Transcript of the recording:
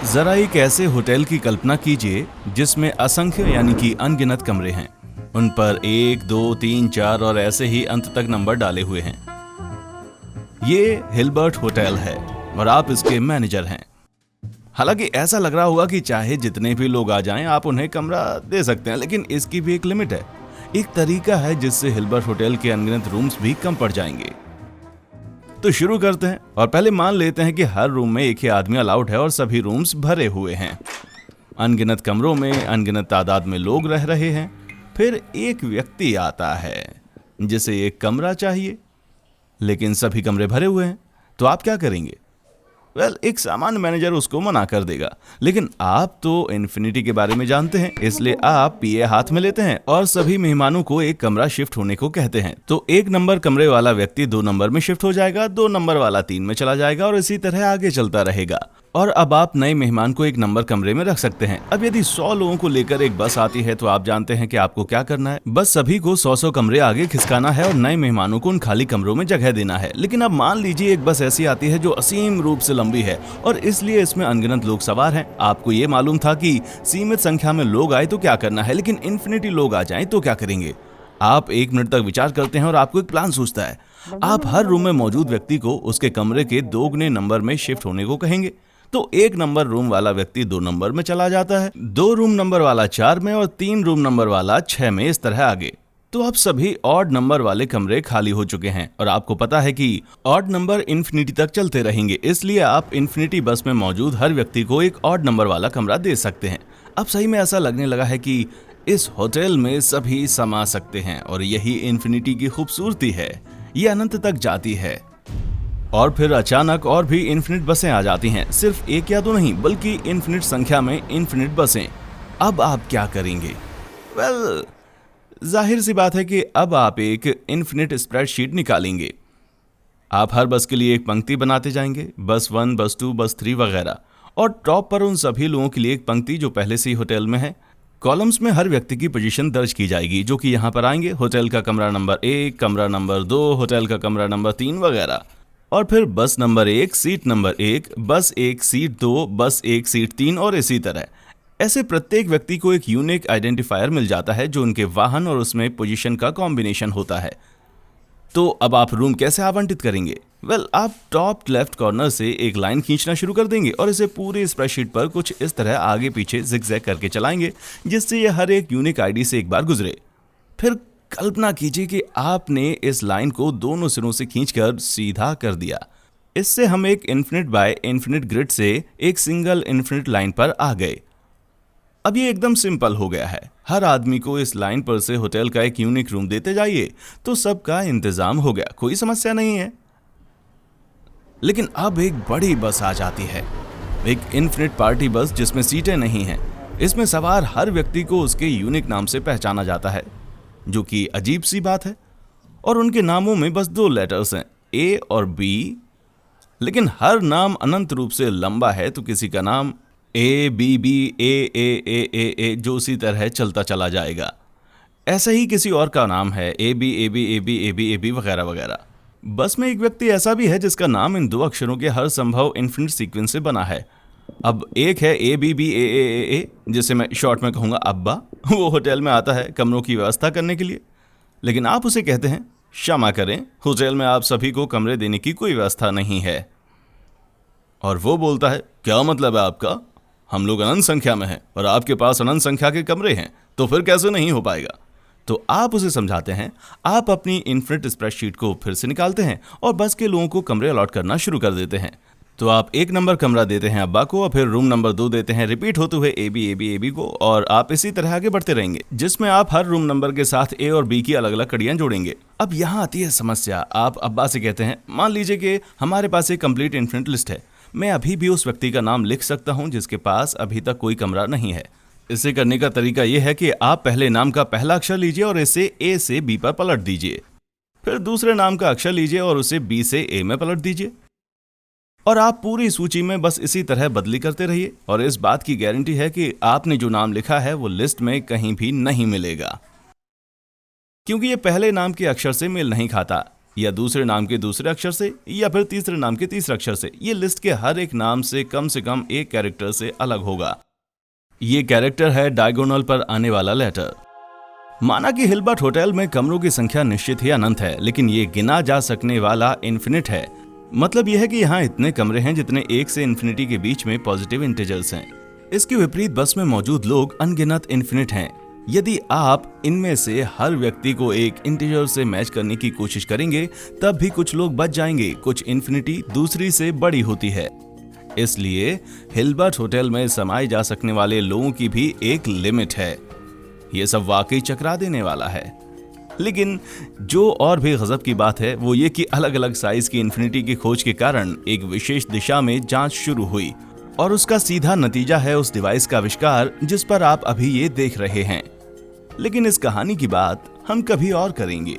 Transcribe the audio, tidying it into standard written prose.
जरा एक ऐसे होटल की कल्पना कीजिए जिसमें असंख्य यानी कि अनगिनत कमरे हैं। उन पर 1, 2, 3, 4 और ऐसे ही अंत तक नंबर डाले हुए हैं। ये हिलबर्ट होटल है और आप इसके मैनेजर हैं। हालांकि ऐसा लग रहा होगा कि चाहे जितने भी लोग आ जाएं आप उन्हें कमरा दे सकते हैं, लेकिन इसकी भी एक लिमिट है। एक तरीका है जिससे हिलबर्ट होटल के अनगिनत रूम्स भी कम पड़ जाएंगे। तो शुरू करते हैं और पहले मान लेते हैं कि हर रूम में एक ही आदमी अलाउड है और सभी रूम्स भरे हुए हैं। अनगिनत कमरों में अनगिनत तादाद में लोग रह रहे हैं। फिर एक व्यक्ति आता है जिसे एक कमरा चाहिए, लेकिन सभी कमरे भरे हुए हैं। तो आप क्या करेंगे? एक सामान्य मैनेजर उसको मना कर देगा, लेकिन आप तो इन्फिनिटी के बारे में जानते हैं, इसलिए आप पीए हाथ में लेते हैं और सभी मेहमानों को एक कमरा शिफ्ट होने को कहते हैं। तो 1 नंबर कमरे वाला व्यक्ति 2 नंबर में शिफ्ट हो जाएगा, 2 नंबर वाला 3 में चला जाएगा और इसी तरह आगे चलता रहेगा। और अब आप नए मेहमान को 1 नंबर कमरे में रख सकते हैं। अब यदि 100 लोगों को लेकर एक बस आती है तो आप जानते हैं कि आपको क्या करना है। बस सभी को 100 कमरे आगे खिसकाना है और नए मेहमानों को उन खाली कमरों में जगह देना है। लेकिन अब मान लीजिए एक बस ऐसी आती है जो असीम रूप से लंबी है और इसलिए इसमें अनगिनत लोग सवार हैं। आपको ये मालूम था कि सीमित संख्या में लोग आए तो क्या करना है, लेकिन इन्फिनिटी लोग आ जाएं तो क्या करेंगे? आप 1 मिनट तक विचार करते हैं और आपको एक प्लान सूझता है। आप हर रूम में मौजूद व्यक्ति को उसके कमरे के 2 गुने नंबर में शिफ्ट होने को कहेंगे। तो 1 नंबर रूम वाला व्यक्ति 2 नंबर में चला जाता है, 2 रूम नंबर वाला 4 में और 3 रूम नंबर वाला 6 में, इस तरह आगे। तो अब सभी ऑड नंबर वाले कमरे खाली हो चुके हैं और आपको पता है कि ऑड नंबर इन्फिनिटी तक चलते रहेंगे, इसलिए आप इन्फिनिटी बस में मौजूद हर व्यक्ति को एक ऑड नंबर वाला कमरा दे सकते हैं। अब सही में ऐसा लगने लगा है कि इस होटल में सभी समा सकते हैं और यही इन्फिनिटी की खूबसूरती है। ये अनंत तक जाती है और फिर अचानक और भी इन्फिनिट बसें आ जाती हैं। सिर्फ 1 या 2 नहीं, बल्कि इन्फिनिट संख्या में इन्फिनिट बसें। अब आप क्या करेंगे? जाहिर सी बात है कि अब आप एक इन्फिनिट स्प्रेडशीट निकालेंगे। आप हर बस के लिए एक पंक्ति बनाते जाएंगे, बस 1, बस 2, बस 3 वगैरह, और टॉप पर उन सभी लोगों के लिए एक पंक्ति जो पहले से ही होटल में है। कॉलम्स में हर व्यक्ति की पोजीशन दर्ज की जाएगी, जो कि यहाँ पर आएंगे। होटल का कमरा नंबर 1, कमरा नंबर 2, होटल का कमरा नंबर 3 वगैरह। और फिर बस नंबर 1, सीट नंबर 1, बस 1, सीट 2, बस 1, सीट 3 और इसी तरह। ऐसे प्रत्येक व्यक्ति को एक यूनिक आइडेंटिफायर मिल जाता है जो उनके वाहन और उसमें पोजीशन का कॉम्बिनेशन होता है। तो अब आप रूम कैसे आवंटित करेंगे? आप टॉप लेफ्ट कॉर्नर से एक लाइन खींचना शुरू कर देंगे और इसे पूरी स्प्रेडशीट पर कुछ इस तरह आगे पीछे जिगजैग करके चलाएंगे, जिससे यह हर एक यूनिक आईडी से एक बार गुजरे। फिर कल्पना कीजिए कि आपने इस लाइन को दोनों सिरों से खींचकर सीधा कर दिया। इससे हम एक इन्फिनिट बाय इन्फिनिट ग्रिड से एक सिंगल इन्फिनिट लाइन पर आ गए। अब ये एकदम सिंपल हो गया है। हर आदमी को इस लाइन पर से होटल का एक यूनिक रूम देते जाइए तो सबका इंतजाम हो गया, कोई समस्या नहीं है। लेकिन अब एक बड़ी बस आ जाती है, एक इन्फिनिट पार्टी बस जिसमें सीटें नहीं हैं। इसमें सवार हर व्यक्ति को उसके यूनिक नाम से पहचाना जाता है, जो कि अजीब सी बात है। और उनके नामों में बस 2 लेटर्स हैं, ए और बी, लेकिन हर नाम अनंत रूप से लंबा है। तो किसी का नाम ए बी बी ए जो उसी तरह चलता चला जाएगा। ऐसा ही किसी और का नाम है ए बी वगैरह वगैरह। बस में एक व्यक्ति ऐसा भी है जिसका नाम इन 2 अक्षरों के हर संभव इन्फिनिट सीक्वेंस से बना है। अब एक है ए बी बी ए, जिसे मैं शॉर्ट में कहूँगा अब्बा। वो होटल में आता है कमरों की व्यवस्था करने के लिए, लेकिन आप उसे कहते हैं क्षमा करें, होटल में आप सभी को कमरे देने की कोई व्यवस्था नहीं है। और वो बोलता है, क्या मतलब है आपका? हम लोग अनंत संख्या में हैं और आपके पास अनंत संख्या के कमरे हैं, तो फिर कैसे नहीं हो पाएगा? तो आप उसे समझाते हैं। आप अपनी इन्फिनिट स्प्रेडशीट को फिर से निकालते हैं और बस के लोगों को कमरे अलॉट करना शुरू कर देते हैं। तो आप 1 नंबर कमरा देते हैं अब्बा को और फिर रूम नंबर 2 देते हैं, रिपीट होते हुए ए बी को, और आप इसी तरह आगे बढ़ते रहेंगे, जिसमें आप हर रूम नंबर के साथ ए और बी की अलग अलग कड़ियां जोड़ेंगे। अब यहाँ आती है समस्या। आप अब्बा से कहते हैं, मान लीजिए कि हमारे पास एक कंप्लीट इन्फिनिट लिस्ट है। मैं अभी भी उस व्यक्ति का नाम लिख सकता हूँ जिसके पास अभी तक कोई कमरा नहीं है। इसे करने का तरीका यह है कि आप पहले नाम का पहला अक्षर लीजिए और इसे ए से बी पर पलट दीजिए। फिर दूसरे नाम का अक्षर लीजिए और उसे बी से ए में पलट दीजिए। और आप पूरी सूची में बस इसी तरह बदली करते रहिए। और इस बात की गारंटी है कि आपने जो नाम लिखा है वो लिस्ट में कहीं भी नहीं मिलेगा, क्योंकि ये पहले नाम के अक्षर से मेल नहीं खाता। या दूसरे नाम के दूसरे अक्षर से, या फिर तीसरे नाम के तीसरे अक्षर से। ये लिस्ट के हर एक नाम से कम एक कैरेक्टर से अलग होगा। ये कैरेक्टर है डायगोनल पर आने वाला लेटर। माना कि हिलबर्ट होटल में कमरों की संख्या निश्चित ही अनंत है, लेकिन ये गिना जा सकने वाला इन्फिनिट है। मतलब यह है कि यहाँ इतने कमरे हैं जितने 1 से इन्फिनिटी के बीच में पॉजिटिव इंटीजर्स हैं। इसके विपरीत बस में मौजूद लोग अनगिनत इन्फिनिट हैं। यदि आप इनमें से हर व्यक्ति को एक इंटीजर से मैच करने की कोशिश करेंगे, तब भी कुछ लोग बच जाएंगे। कुछ इन्फिनिटी दूसरी से बड़ी होती है। इसलिए हिलबर्ट होटल में समाये जा सकने वाले लोगों की भी एक लिमिट है। यह सब वाकई चकरा देने वाला है। लेकिन जो और भी गजब की बात है वो ये कि अलग अलग साइज की इन्फिनिटी की खोज के कारण एक विशेष दिशा में जांच शुरू हुई, और उसका सीधा नतीजा है उस डिवाइस का आविष्कार जिस पर आप अभी ये देख रहे हैं। लेकिन इस कहानी की बात हम कभी और करेंगे।